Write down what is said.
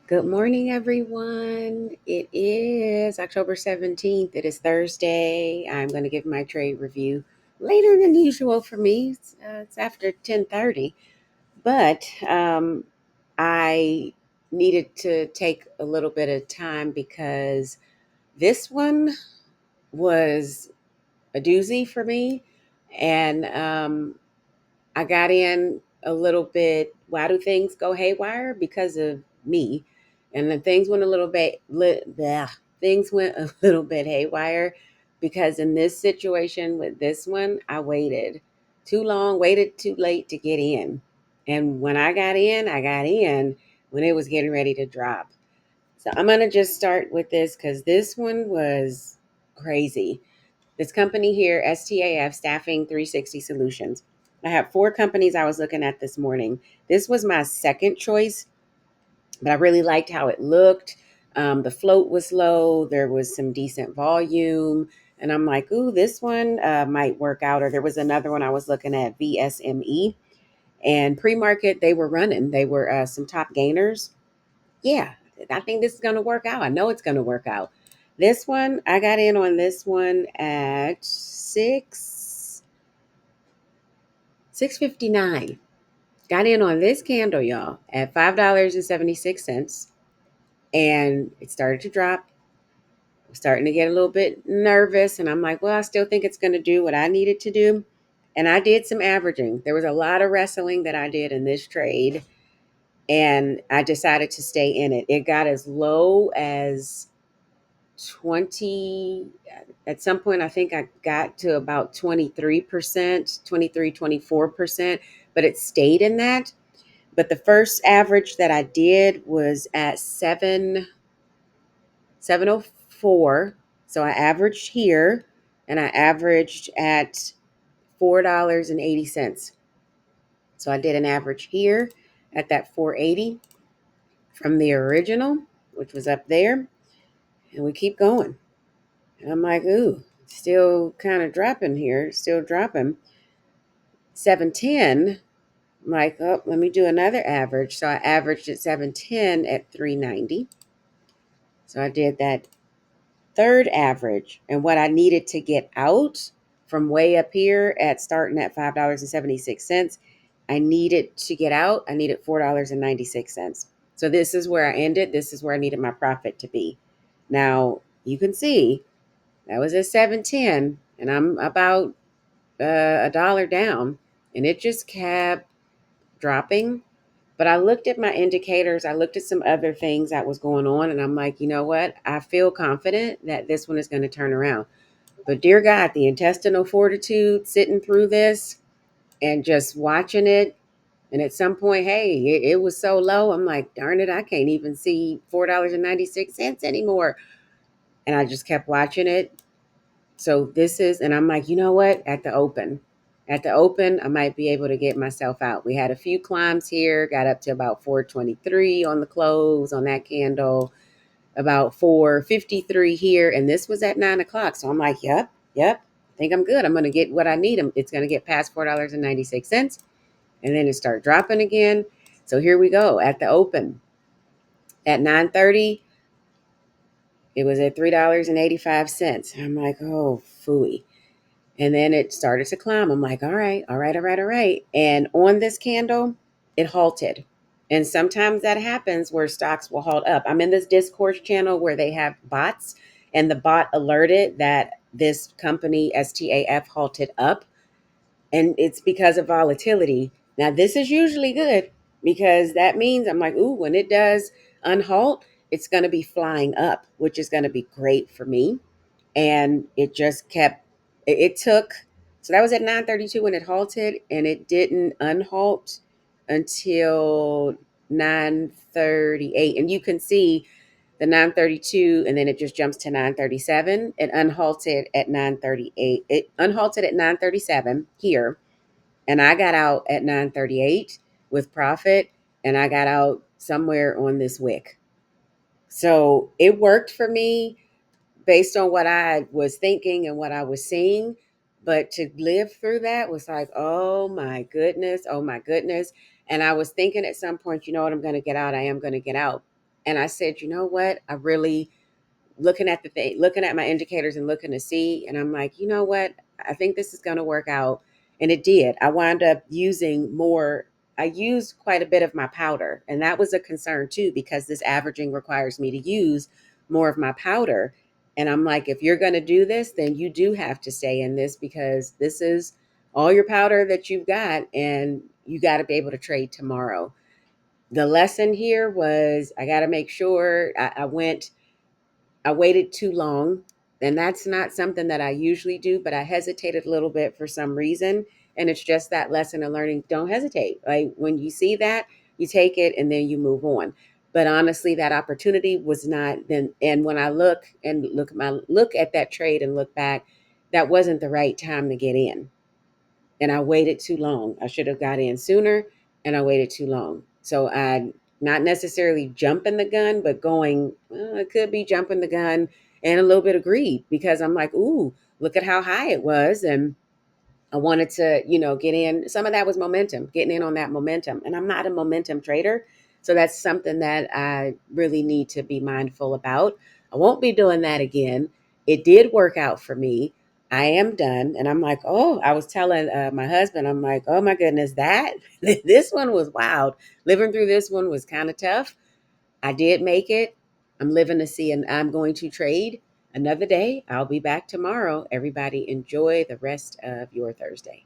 Good morning, everyone. It is October 17th. It is Thursday. I'm going to give my trade review later than usual for me. It's after 10:30, but I needed to take a little bit of time because this one was a doozy for me. And I got in a little bit. Why do things go haywire? Because of me, and then things went a little bit. Things went a little bit haywire because in this situation with this one, I waited too long, waited too late to get in, and when I got in when it was getting ready to drop. So I'm gonna just start with this because this one was crazy. This company here, STAF, Staffing 360 Solutions. I have four companies I was looking at this morning. This was my second choice, but I really liked how it looked. The float was low. There was some decent volume. And I'm like, ooh, this one might work out. Or there was another one I was looking at, VSME. And pre market, they were running. They were some top gainers. Yeah, I think this is going to work out. I know it's going to work out. This one, I got in on this one at 6:59. Got in on this candle, y'all, at $5.76, and it started to drop. I'm starting to get a little bit nervous, and I'm like, well, I still think it's going to do what I needed to do. And I did some averaging. There was a lot of wrestling that I did in this trade, and I decided to stay in it. It got as low as 20. At some point I think I got to about 23%, 23, 24%, but it stayed in that. But the first average that I did was at 704. So I averaged here, and I averaged at $4.80. So I did an average here at that 480 from the original, which was up there, and we keep going. And I'm like, ooh, still kind of dropping here, still dropping. 710, I'm like, oh, let me do another average. So I averaged at 710 at 390. So I did that third average. And what I needed to get out from way up here at starting at $5.76, I needed to get out, I needed $4.96. So this is where I ended. This is where I needed my profit to be. Now you can see that was at 710, and I'm about a dollar down, and it just kept dropping. But I looked at my indicators, I looked at some other things that was going on, and I'm like, you know what? I feel confident that this one is going to turn around. But dear God, the intestinal fortitude sitting through this and just watching it. And at some point, hey, it was so low. I'm like, darn it, I can't even see $4.96 anymore. And I just kept watching it. So this is, and I'm like, you know what? At the open, I might be able to get myself out. We had a few climbs here, got up to about 423 on the close on that candle, about 453 here. And this was at 9 o'clock. So I'm like, yep, I think I'm good. I'm going to get what I need. It's going to get past $4.96. And then it start dropping again. So here we go at the open at 9:30. It was at $3.85. I'm like, oh, phooey. And then it started to climb. I'm like, all right, all right, all right, all right. And on this candle, it halted. And sometimes that happens where stocks will halt up. I'm in this discourse channel where they have bots, and the bot alerted that this company, STAF, halted up. And it's because of volatility. Now, this is usually good because that means I'm like, ooh, when it does unhalt, it's going to be flying up, which is going to be great for me. And it just kept, it took, so that was at 9:32 when it halted, and it didn't unhalt until 9:38. And you can see the 9:32, and then it just jumps to 9:37. It unhalted at 9:38. It unhalted at 9:37 here, and I got out at 9:38 with profit, and I got out somewhere on this wick. So it worked for me based on what I was thinking and what I was seeing. But to live through that was like, oh my goodness, oh my goodness. And I was thinking at some point, you know what, I'm going to get out. I am going to get out. And I said, you know what? I really looking at the thing, looking at my indicators and looking to see. And I'm like, you know what? I think this is going to work out. And it did. I wound up using more. I used quite a bit of my powder. And that was a concern too, because this averaging requires me to use more of my powder. And I'm like, if you're going to do this, then you do have to stay in this because this is all your powder that you've got. And you got to be able to trade tomorrow. The lesson here was I got to make sure I waited too long. And that's not something that I usually do, but I hesitated a little bit for some reason. And it's just that lesson of learning. Don't hesitate. Like when you see that, you take it and then you move on. But honestly, that opportunity was not then. And when I look at that trade and look back, that wasn't the right time to get in, and I waited too long. I should have got in sooner, and I waited too long. So I not necessarily jumping the gun, but going, well, it could be jumping the gun and a little bit of greed because I'm like, ooh, look at how high it was. And I wanted to, get in. Some of that was momentum, getting in on that momentum. And I'm not a momentum trader. So that's something that I really need to be mindful about. I won't be doing that again. It did work out for me. I am done. And I'm like, oh, I was telling my husband, I'm like, oh my goodness, this one was wild. Living through this one was kind of tough. I did make it. I'm living to see, and I'm going to trade another day. I'll be back tomorrow. Everybody enjoy the rest of your Thursday.